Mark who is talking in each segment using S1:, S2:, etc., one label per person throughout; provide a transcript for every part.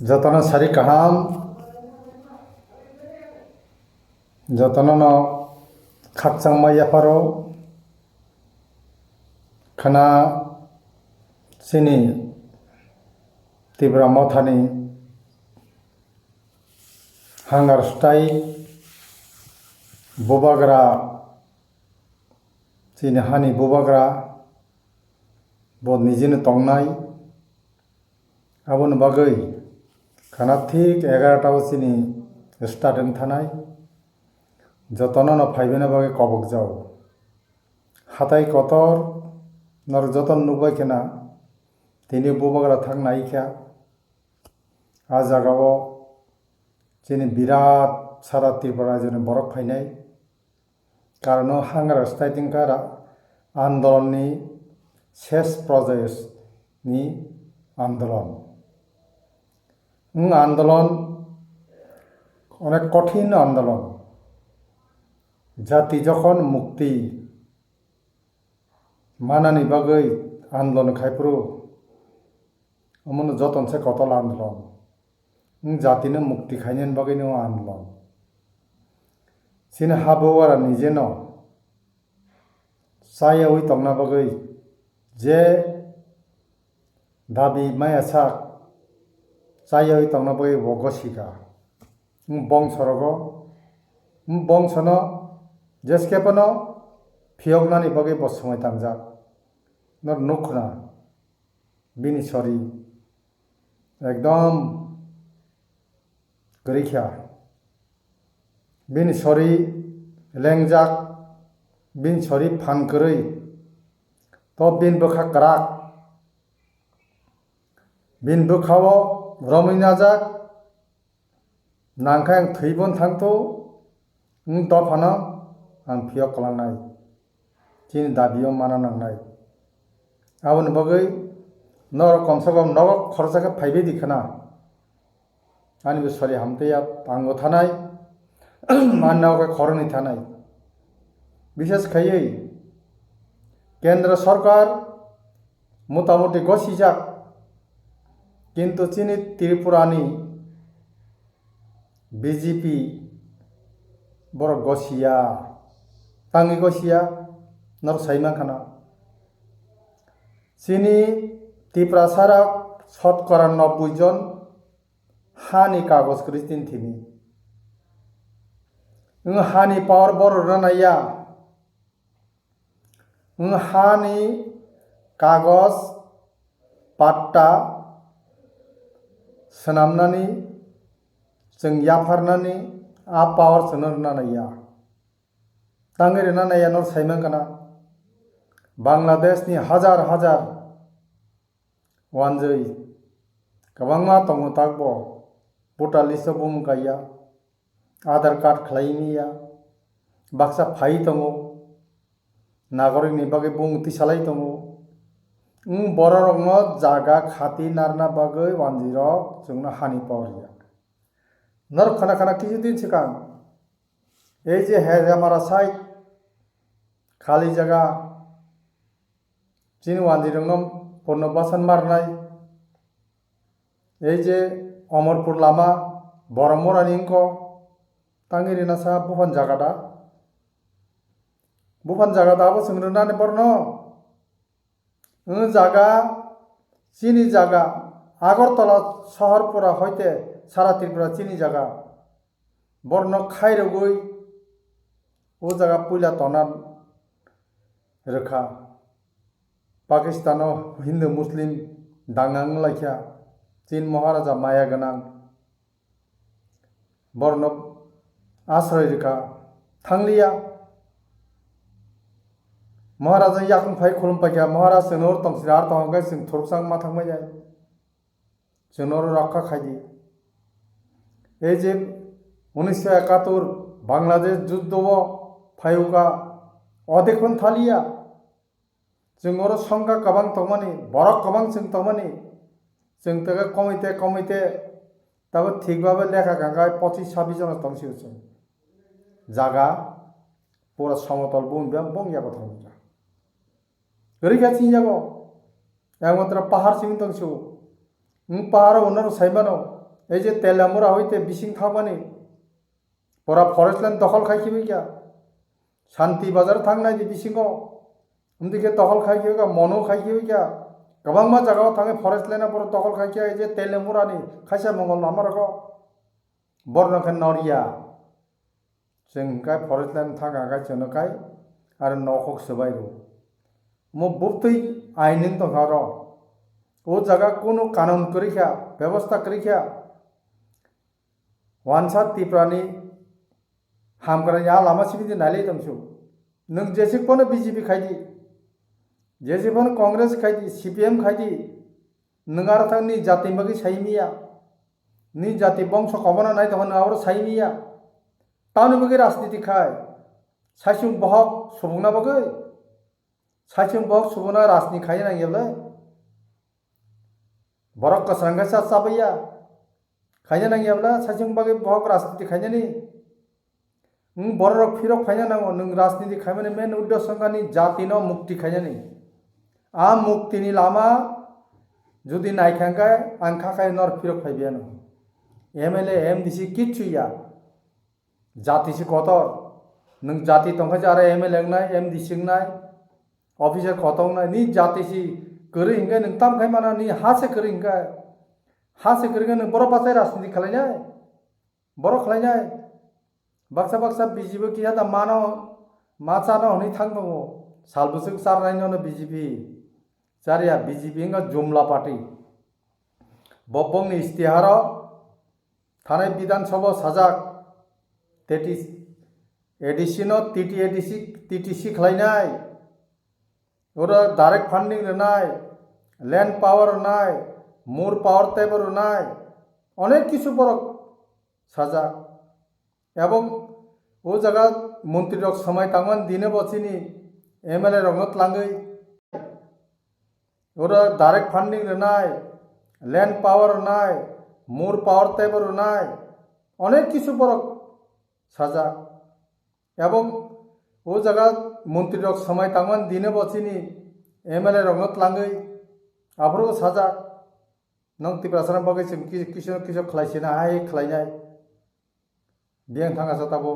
S1: जतन सारी कहाम जतन न खाकचंग माया पारो खाना सिनी तीव्र मथानी हांगार स्टाई बोबाग्रा सिनी हानी बोबाग्रा bod nijini tongnai aboni bagui khana thik 11টা sini starting thanai jotono no phaibena bagui kobok jau hatai kotor nor joton nubai kena tini bobagra thak nai kha a jagao sini birat sara tripura jone borok phainai karono hangar starting kara andolonni শেষ প্রজেস নি আন্দোলন আন্দোলন অনেক কঠিন আন্দোলন জাতি যখন মুক্তি মানানি বাগৈ আন্দোলন খাইপ্রু অমন যতনসে কতল আন্দোলন জাতিনো মুক্তি খাইনেন বাগৈনো আন্দোলন সিনে হাবো আর নিজে ন সাই ওই তংনা বাগৈ जे दाबी माया sak sayoi tongna boi wogosika bongsorgo bongsono jeskepano phiyognani bage bosmai tangjak nor nukhna bini sori ekdom gorikha bini sori lengjak bini sori phankroi to bin bokha karak bin bokhao romina jak nangkha ang thuibon thangto to phano ang phiyok kalangnai chini dabiyo mana nangnai aboni bagui nor komse kom nogok khorjaka phaibe dikhana ani be sori hamteya tango thanai mannaoke khoroni thanai বিশেষ খাইয়ে কেন্দ্র সরকার মোটামুটি গছিজাক কিন্তু চিনি ত্রিপুরানি BJP বড় গছিয়া তাঙ্গি গছিয়া নর সাইমা খানা চিনি ত্রিপুরা সারা 90% জন হানি কাগজ করিস্তিন থিনি হানি পাওয়ার বড় রানাইয়া हानि कागज पाट्टा सोनामनानै जों याफारनानै आ पावार सोनोरना नाया तांगेरना नाया नर साइमांगाना बांग्लादेशनि हाजार हाजार वानजै गोबांमा दङ ताकबो भटार लिस्ट बुमगाया आधार कार्ड खालायनिया बाक्सा फाइ दङ नागरिक नि बागै बुंथि सालाय दङ बररंनो जागा खाति नारना बागै वानजिरक जोंना हानि पावरिया नर खाना खाना किजु दिन सिगां এই যে হেজাमारा साइड खाली जागा जिन वानजिरंनो पुनर्बासन मारनाय এই যে अमरपुर लामा बरमरानि इंक तांगिरिना सा बुफान जागादा बुफान जागा दाबो सोंग्रोनानै बरनो जागा चिनी जागा আগরতলা শহরপুরা হইতে সারা ত্রিপুরা চিনি জায়গা বর্ণ খাইরগই ও জায়গা পয়লা তনান রেখা পাকিস্তানো হিন্দু মুসলিম দাঙ্গাং লাইখা চীন মহারাজা মায়া গোনাं বর্ণ আশ্রয় রেখা थांलिया महाराजा याकुं फाइ खुलुमपाइया महाराज जोंनोर तंसिर आर तंगाय जों थुरसां मा थांबाय जाय जोंनोर रक्षा खायदि এই যে 1971 বাংলাদেশ যুদ্ধ ফাইউকা অদেখন থালিয়া जोंनोर संगा गोबां तंमानि बरक गोबां जों तंमानि जों तगे कमिटे दाबो थिगबाबो लेखा गांगाय 25-26 जन तंसियो जों जागा पूरा समतल बुंबियां बंगियाबो थांजा रैखाथि जागो एकमात्र पाहाड़ सिं तंसियो पाहाड़ उन्नर साइमानो এই যে তেলামুরা হইতে বিশিং থাকবানি পরা ফরেস্ট ল্যান্ড দখল খাইখিবি গিয়া শান্তি बाजार थांनाय बिसिङाव उनदिखे दखल खाइखिबा मनो खाइखिबा गया गोबां जायगायाव थाङो फरेस्ट लेना बर दखल खाइखिया जे तेलेमुरानि खायसा मंगल लामारखौ बरनखन नरिया जों गाय फरेस्ट लेन थाङा गाय जनकाय आरो नखक सबायरो मो बुतै आइनन दंहार ओ जगह कोनो कानून करिखा व्यवस्था करिखा वानसा तिप्रानि हामग्रा या लामा सिबिदि नाले दंसु नों जेसेखौनो बीजेपी खायदि जेसेखौनो कांग्रेस खायदि सीपीएम खायदि नोंगार थांनि जाति मगे साइमिया नि जाति वंश कमना नाय तहन आवर साइमिया तानु मगे राजनीति खाय साइसुं बहक सुबुंना बगे साइसुं बहक सुबुंना राजनीति खाय नांगेले बरक कसरंगा सा साबैया खायना नांगेब्ला साइसुं बगे बहक राजनीति खायनानि बरक फिरक खायना नांगौ नों राजनीति खायमाने मेन उद्देश्यनि जाति न मुक्ति खायनानि आ मुक्तिनि लामा जुदि नायखांगाय आंखाखाय नर फिरक फायबियानो एमएलए एमडीसी किच्छुया जातिसि कतर नों जाति तंखाय आरो एमएलए नाय एमडीसी नाय ऑफिसर खतंनाय नि जातिसि गरै हिंगाय नों ताम खाय माना नि हासे गरै हिंगाय हासे गरै नों बर पासे राजनीति खालायनाय बर खालायनाय बाक्सा बाक्सा बीजेपी किया दा मानो माचानो हनै थां दङ सालबुसुक सारनायनो बीजेपी जारिया बीजेपी इंगा जुमला पार्टी बब्बंनि इस्तिहार थानाय विधानसभा साजाक एडिशन टीटीसी खालायनाय ओरा डायरेक्ट फंडिंग रनाय लैंड पावर रनाय मोर पावर टेबर रनाय अनेक किछु बरक साजाक एवं वो जगह मंत्री रक समय तांगमान दिने बचिनी एमएलए रंगत लांगै ओरा डायरेक्ट फंडिंग रनाय लैंड पावर रनाय मोर पावर टेबर रनाय अनेक किछु बरक साजाक एवं वो जगह मंत्री रक समय तांगमान दिने बचिनी एमएलए रंगत लांगै आफरो साजाक नों तिप्रासारा बगै किछु किछु खलायसिना हाय खलायनाय बियां थांगा साताबो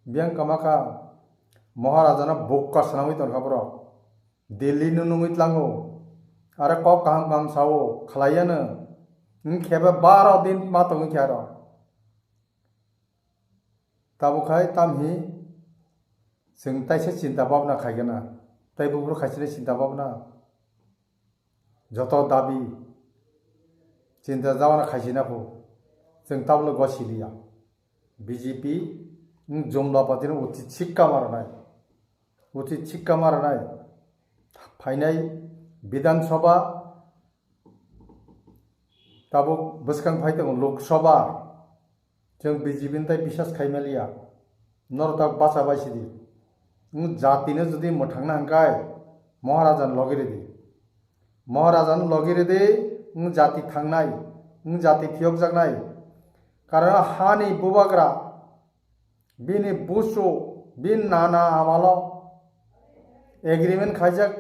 S1: बियां कमाका महाराजाना बोक्का सनावै दरखाबर दिल्ली नुनुङै लांगौ आरो क काम काम सावो खलायानो खेबे 12 दिन मातंग खेर ताबुखाय तामहि जों ताइसे चिंता भावना खायगोना ताइबुब्रु खायसे चिंता भावना जत दाबी चिंता जावना खायसिनाखौ जों ताबलो गसिलिया बीजेपी जुमला पार्टी उचित शिक्षा मारनाय फाइनाय विधानसभा ताबो बसकां फाइदों लोकसभा जों बीजेपी विश्वास खायमालिया नरता बासा बायसिदि जातिनो जुदि मोथांना हांखाय महाराजान लगिरेदि जाति थांनाय जाति फियक जागनाय कारण हानि बुबाग्रा बिनि बुसु बिन नाना आमालो एग्रीमेंट खायजाक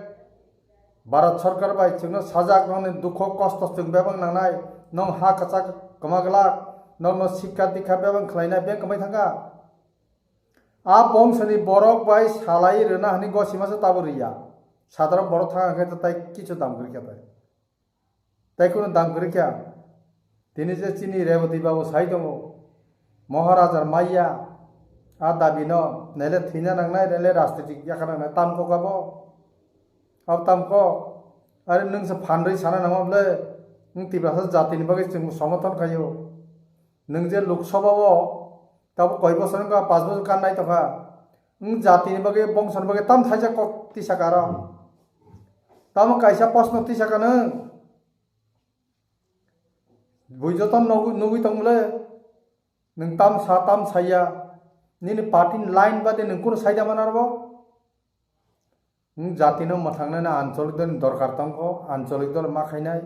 S1: भारत सरकार बाय जोंनो साजाक नों दुख कष्ट जों बेबां नांनाय नों हा कचाक कमागला नों शिक्षा दीक्षा बेबां खलायनाय बें कमाय थांगा आ बंशनि बरक बाय सालाय रोना हनि गसिमासो ताबरिया साधारण बर थांगाखै ताय किछु दाम गरिखा ताय कोनो दाम गरिखा दिनै जे चिनि रेवती बाबू साइ दङ महाराजार माइया आ दाबिनो नेले थैना नांनाय नेले राजनीति याखा नांनाय तामको गाबो अब तामको आरो नोंसो फानरै साना नामाब्ले नों तिब्रासा जातिनि बागै जों समर्थन खायो नों जे लोकसभाव ताबो कय बছर का 5 बছर काननाय तखा नों जातिनि बागै बंशनि बागै ताम थाइजा कक तिसाकार ताम कायसा प्रश्न तिसाकानो बुझतन नुगै तंले नों ताम साया निनि पार्टी लाइन बादे नोंखौ साइदा मानारबो नों जातिनो मथांना आंचलिक दल दरकार तंको आंचलिक दल मा खायनाय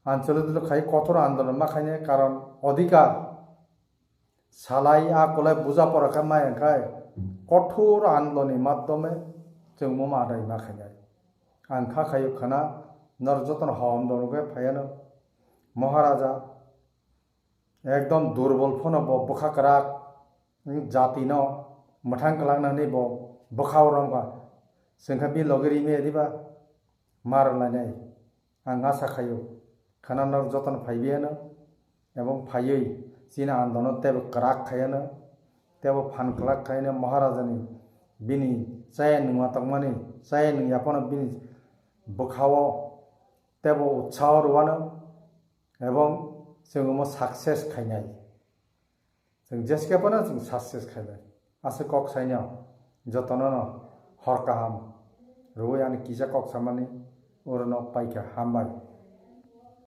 S1: आंचलिक दल खाय कठोर आंदोलन मा खायनाय कारण अधिकार सालाय आ कलाय बुझा पराखा मायखाय कठोर आंदोलननि माध्यमे जों ममा आदाय मा खायनाय आंखा खायो खाना नरजतन हम दलगे फायानो महाराजा एकदम दुर्बल फोन बो बखा करा जाति न मथांग कलांगनानै बो बखाव रंगा जोंहा बे लगेरि मे एदिबा मारलायनाय आं आसा खायो खानानार जतन फाइबियानो एवं फायै चीना आंदोलन तेब कराक खायानो तेब फान कलाक खायानो महाराजानि बिनि जाय नुवा तंमानि जाय नुयापन बिनि बखाव तेब उत्साह रुवानो एवं जों सक्सेस खायनाय जों जेसकेपना जों सक्सेस खायनाय आसे कक साइना जतननो हर काहाम रुयानि किजा कक सामानि उरनो पाइका हामबाय।